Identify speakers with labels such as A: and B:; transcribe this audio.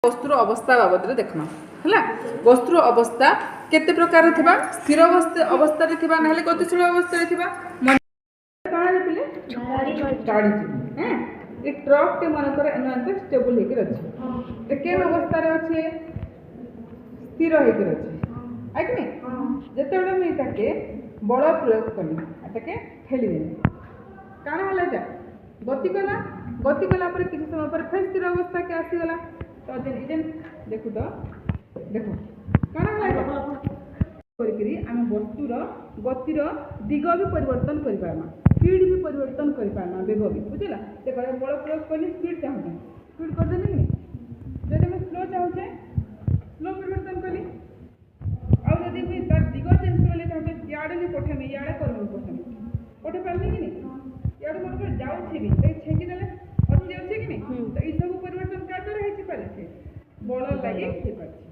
A: वस्तुर अवस्था बाबद देखना है वस्तुर अवस्था केते प्रकार थिबा स्थिर अवस्था रे थिबा नहले गतिशील अवस्था रे थिबा कहां रे गाड़ी हैं ए ट्रक टे मन करे एनते स्टेबल हे के रहछि ए केन अवस्था रे अछि स्थिर हे के रहछि आइ कि जते बेले मी ताके बल प्रयोग कली ताके ठेली देनी काना हला जा गति कला पर किसी समय पर फिर स्थिर अवस्था के आसी गला तो जेन देखु तो देखो काना हला करी आम वस्तुर गतिर दिग भी परिवर्तन कर पारमा स्पीड भी परिवर्तन कर पारमा वेग भी बुझला से करे बल प्रयोग कली स्पीड चाहते स्पीड कर देनी कि जदि मैं स्लो चाहूचे स्लो परिवर्तन कली आ जदि भी तार दिग चेंज करले चाहते याडे नहीं पठेमी याडे करमी पठे पारनी कि नहीं याडे मन कर जाउछे भी ते छेकी देले अति जाउछे कि नहीं तो ई सब परिवर्तन का द्वारा हेछि पारे बल लागि हे पारे